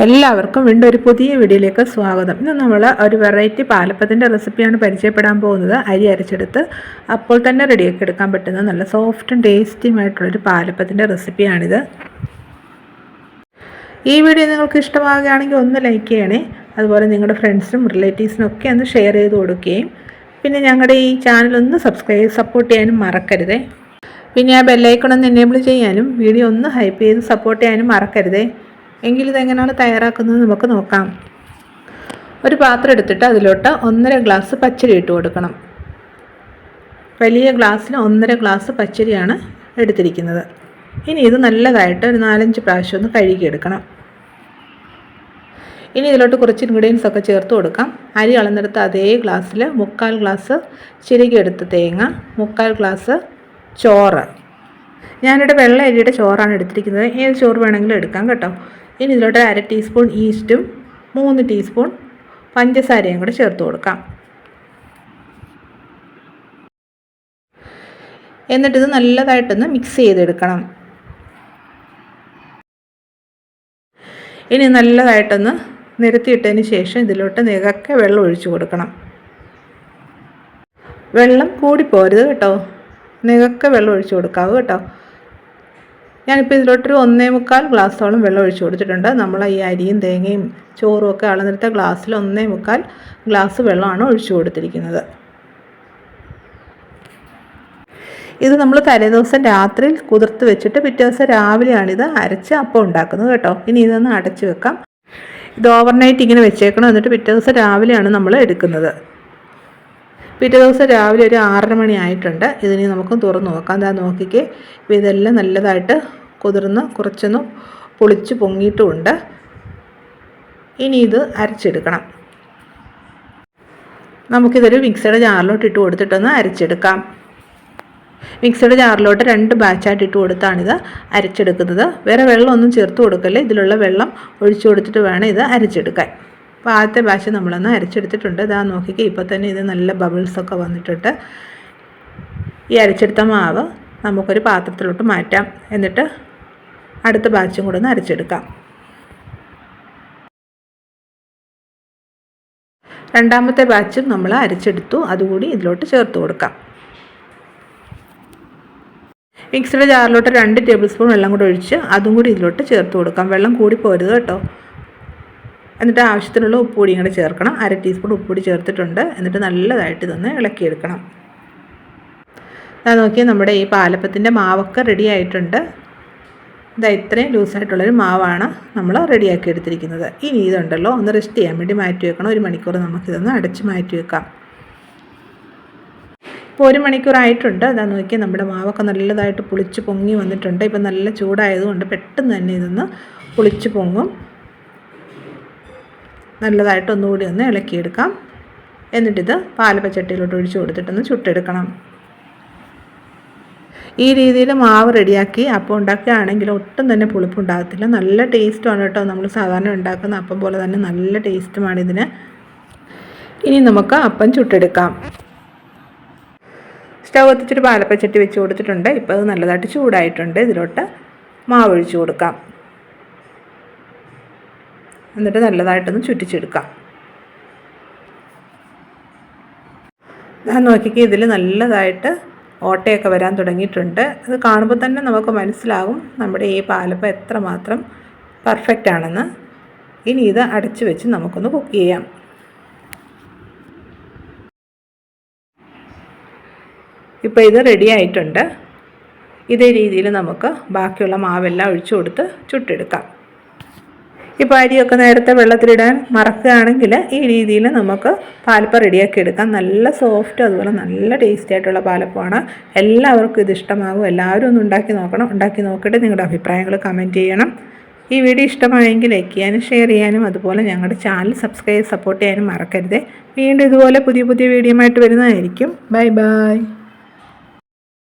എല്ലാവർക്കും വീണ്ടും ഒരു പുതിയ വീഡിയോയിലേക്ക് സ്വാഗതം. ഇന്ന് നമ്മൾ ഒരു വെറൈറ്റി പാലപ്പത്തിൻ്റെ റെസിപ്പിയാണ് പരിചയപ്പെടാൻ പോകുന്നത്. അരി അരച്ചെടുത്ത് അപ്പോൾ തന്നെ റെഡിയാക്കി എടുക്കാൻ പറ്റുന്ന നല്ല സോഫ്റ്റും ടേസ്റ്റിയുമായിട്ടുള്ളൊരു പാലപ്പത്തിൻ്റെ റെസിപ്പിയാണിത്. ഈ വീഡിയോ നിങ്ങൾക്ക് ഇഷ്ടമാവുകയാണെങ്കിൽ ഒന്ന് ലൈക്ക് ചെയ്യണേ. അതുപോലെ നിങ്ങളുടെ ഫ്രണ്ട്സിനും റിലേറ്റീവ്സിനും ഒക്കെ ഒന്ന് ഷെയർ ചെയ്ത് കൊടുക്കുകയും പിന്നെ ഞങ്ങളുടെ ഈ ചാനൽ ഒന്ന് സപ്പോർട്ട് ചെയ്യാനും മറക്കരുതേ. പിന്നെ ആ ബെല്ലൈക്കൺ ഒന്ന് എനേബിൾ ചെയ്യാനും വീഡിയോ ഒന്ന് ഹൈപ്പ് ചെയ്ത് സപ്പോർട്ട് ചെയ്യാനും മറക്കരുതേ. എങ്കിലിതെങ്ങനെയാണ് തയ്യാറാക്കുന്നത് നമുക്ക് നോക്കാം. ഒരു പാത്രം എടുത്തിട്ട് അതിലോട്ട് 1.5 ഗ്ലാസ് പച്ചരി ഇട്ട് കൊടുക്കണം. വലിയ ഗ്ലാസ്സിന് 1.5 ഗ്ലാസ് പച്ചരിയാണ് എടുത്തിരിക്കുന്നത്. ഇനി ഇത് നല്ലതായിട്ട് ഒരു 4-5 പ്രാവശ്യം ഒന്ന് കഴുകിയെടുക്കണം. ഇനി ഇതിലോട്ട് കുറച്ച് ഇൻഗ്രീഡിയൻസ് ഒക്കെ ചേർത്ത് കൊടുക്കാം. അരി അളന്നെടുത്ത് അതേ ഗ്ലാസ്സിൽ 3/4 ഗ്ലാസ് ചിരകിയെടുത്ത തേങ്ങ, 3/4 ഗ്ലാസ് ചോറ്. ഞാനിവിടെ വെള്ള അരിയുടെ ചോറാണ് എടുത്തിരിക്കുന്നത്. ഏത് ചോറ് വേണമെങ്കിലും എടുക്കാം കേട്ടോ. ഇനി ഇതിലോട്ട് 1/2 ടീസ്പൂൺ ഈസ്റ്റും 3 ടീസ്പൂൺ പഞ്ചസാരയും കൂടെ ചേർത്ത് കൊടുക്കാം. എന്നിട്ടിത് നല്ലതായിട്ടൊന്ന് മിക്സ് ചെയ്തെടുക്കണം. ഇനി നല്ലതായിട്ടൊന്ന് നിരത്തിയിട്ടതിന് ശേഷം ഇതിലോട്ട് നികക്കെ വെള്ളം ഒഴിച്ചു കൊടുക്കണം. വെള്ളം കൂടിപ്പോരുത് കേട്ടോ, നികക്കെ വെള്ളം ഒഴിച്ചു കൊടുക്കാവൂ കേട്ടോ. ഞാനിപ്പോൾ ഇതിലോട്ടൊരു 1.25 ഗ്ലാസ്സോളം വെള്ളം ഒഴിച്ചു കൊടുത്തിട്ടുണ്ട്. നമ്മൾ ഈ അരിയും തേങ്ങയും ചോറും ഒക്കെ അളന്നെടുത്ത ഗ്ലാസ്സിൽ 1.25 ഗ്ലാസ് വെള്ളമാണ് ഒഴിച്ചു കൊടുത്തിരിക്കുന്നത്. ഇത് നമ്മൾ തലേദിവസം രാത്രിയിൽ കുതിർത്ത് വെച്ചിട്ട് പിറ്റേ ദിവസം രാവിലെയാണിത് അരച്ച് അപ്പം ഉണ്ടാക്കുന്നത് കേട്ടോ. ഇനി ഇതൊന്ന് അടച്ചു വെക്കാം. ഇത് ഓവർനൈറ്റ് ഇങ്ങനെ വെച്ചേക്കണം. എന്നിട്ട് പിറ്റേ ദിവസം രാവിലെയാണ് നമ്മൾ എടുക്കുന്നത്. പിറ്റേ ദിവസം രാവിലെ ഒരു 6:30 മണി ആയിട്ടുണ്ട്. ഇതിനി നമുക്ക് തുറന്ന് നോക്കാം. എന്താ നോക്കിക്കേ, ഇപ്പോൾ ഇതെല്ലാം നല്ലതായിട്ട് കുതിർന്ന് കുറച്ചൊന്ന് പൊളിച്ച് പൊങ്ങിയിട്ടുമുണ്ട്. ഇനി ഇത് അരച്ചെടുക്കണം. നമുക്കിതൊരു മിക്സിയുടെ ജാറിലോട്ട് ഇട്ട് കൊടുത്തിട്ടൊന്ന് അരച്ചെടുക്കാം. മിക്സിയുടെ ജാറിലോട്ട് 2 ബാച്ചായിട്ട് ഇട്ട് കൊടുത്താണിത് അരച്ചെടുക്കുന്നത്. വേറെ വെള്ളമൊന്നും ചേർത്ത് കൊടുക്കല്ലേ, ഇതിലുള്ള വെള്ളം ഒഴിച്ചു കൊടുത്തിട്ട് വേണം ഇത് അരച്ചെടുക്കാൻ. അപ്പോൾ ആദ്യത്തെ ബാച്ച് നമ്മളൊന്ന് അരച്ചെടുത്തിട്ടുണ്ട്. ഇതാ നോക്കിക്കേ, ഇപ്പോൾ തന്നെ ഇത് നല്ല ബബിൾസൊക്കെ വന്നിട്ടുണ്ട്. ഈ അരച്ചെടുത്ത മാവ് നമുക്കൊരു പാത്രത്തിലോട്ട് മാറ്റാം. എന്നിട്ട് അടുത്ത ബാച്ചും കൂടെ ഒന്ന് അരച്ചെടുക്കാം. രണ്ടാമത്തെ ബാച്ചും നമ്മൾ അരച്ചെടുത്തു, അതുകൂടി ഇതിലോട്ട് ചേർത്ത് കൊടുക്കാം. മിക്സിയുടെ ജാറിലോട്ട് 2 ടേബിൾ സ്പൂൺ വെള്ളം കൂടെ ഒഴിച്ച് അതും കൂടി ഇതിലോട്ട് ചേർത്ത് കൊടുക്കാം. വെള്ളം കൂടി പോരുത് കേട്ടോ. എന്നിട്ട് ആവശ്യത്തിനുള്ള ഉപ്പുപൊടിയും കൂടെ ചേർക്കണം. 1/2 ടീസ്പൂൺ ഉപ്പുപൊടി ചേർത്തിട്ടുണ്ട്. എന്നിട്ട് നല്ലതായിട്ട് ഇതൊന്ന് ഇളക്കിയെടുക്കണം. ഞാൻ നോക്കിയാൽ നമ്മുടെ ഈ പാലപ്പത്തിൻ്റെ മാവൊക്കെ റെഡി ആയിട്ടുണ്ട്. ഇതാ ഇത്രയും ലൂസായിട്ടുള്ളൊരു മാവാണ് നമ്മൾ റെഡിയാക്കി എടുത്തിരിക്കുന്നത്. ഇനി ഇതുണ്ടല്ലോ ഒന്ന് റെസ്റ്റ് ചെയ്യാൻ വേണ്ടി മാറ്റി വെക്കണം. 1 മണിക്കൂർ നമുക്കിതൊന്ന് അടച്ച് മാറ്റി വെക്കാം. ഇപ്പോൾ 1 മണിക്കൂറായിട്ടുണ്ട്. അതാ നോക്കിയാൽ നമ്മുടെ മാവൊക്കെ നല്ലതായിട്ട് പുളിച്ച് പൊങ്ങി വന്നിട്ടുണ്ട്. ഇപ്പം നല്ല ചൂടായതുകൊണ്ട് പെട്ടെന്ന് തന്നെ ഇതൊന്ന് പുളിച്ച് പൊങ്ങും. നല്ലതായിട്ട് ഒന്നുകൂടി ഒന്ന് ഇളക്കിയെടുക്കാം. എന്നിട്ടിത് പാലപ്പച്ചട്ടിയിലോട്ട് ഒഴിച്ച് കൊടുത്തിട്ടൊന്ന് ചുട്ടെടുക്കണം. ഈ രീതിയിൽ മാവ് റെഡിയാക്കി അപ്പം ഉണ്ടാക്കുകയാണെങ്കിൽ ഒട്ടും തന്നെ പുളിപ്പുണ്ടാകത്തില്ല. നല്ല ടേസ്റ്റുമാണ് കേട്ടോ. നമ്മൾ സാധാരണ ഉണ്ടാക്കുന്ന അപ്പം പോലെ തന്നെ നല്ല ടേസ്റ്റുമാണ് ഇതിന്. ഇനി നമുക്ക് അപ്പം ചുട്ടെടുക്കാം. സ്റ്റൗ കത്തിച്ചിട്ട് പാലപ്പച്ചട്ടി വെച്ച് കൊടുത്തിട്ടുണ്ട്. ഇപ്പോൾ അത് നല്ലതായിട്ട് ചൂടായിട്ടുണ്ട്. ഇതിലോട്ട് മാവ് ഒഴിച്ച് കൊടുക്കാം. എന്നിട്ട് നല്ലതായിട്ടൊന്ന് ചുറ്റിച്ചെടുക്കാം. ഞാൻ നോക്കിക്കേ, ഇതിൽ നല്ലതായിട്ട് ഓട്ടയൊക്കെ വരാൻ തുടങ്ങിയിട്ടുണ്ട്. അത് കാണുമ്പോൾ തന്നെ നമുക്ക് മനസ്സിലാകും നമ്മുടെ ഈ പാലപ്പം എത്രമാത്രം പെർഫെക്റ്റ് ആണെന്ന്. ഇനി ഇത് അടച്ചു വെച്ച് നമുക്കൊന്ന് കുക്ക് ചെയ്യാം. ഇപ്പോൾ ഇത് റെഡി ആയിട്ടുണ്ട്. ഇതേ രീതിയിൽ നമുക്ക് ബാക്കിയുള്ള മാവെല്ലാം ഒഴിച്ചു കൊടുത്ത് ചുട്ടെടുക്കാം. ഇപ്പോൾ അരിയൊക്കെ നേരത്തെ വെള്ളത്തിലിടാൻ മറക്കുകയാണെങ്കിൽ ഈ രീതിയിൽ നമുക്ക് പാലപ്പം റെഡിയാക്കി എടുക്കാം. നല്ല സോഫ്റ്റ് അതുപോലെ നല്ല ടേസ്റ്റി ആയിട്ടുള്ള പാലപ്പമാണ്. എല്ലാവർക്കും ഇത് ഇഷ്ടമാകും. എല്ലാവരും ഒന്ന് ഉണ്ടാക്കി നോക്കണം. ഉണ്ടാക്കി നോക്കിയിട്ട് നിങ്ങളുടെ അഭിപ്രായങ്ങൾ കമൻറ്റ് ചെയ്യണം. ഈ വീഡിയോ ഇഷ്ടമായെങ്കിൽ ലൈക്ക് ചെയ്യാനും ഷെയർ ചെയ്യാനും അതുപോലെ ഞങ്ങളുടെ ചാനൽ സബ്സ്ക്രൈബ് സപ്പോർട്ട് ചെയ്യാനും മറക്കരുത്. വീണ്ടും ഇതുപോലെ പുതിയ വീഡിയോ ആയിട്ട് വരുന്നതായിരിക്കും. Bye bye.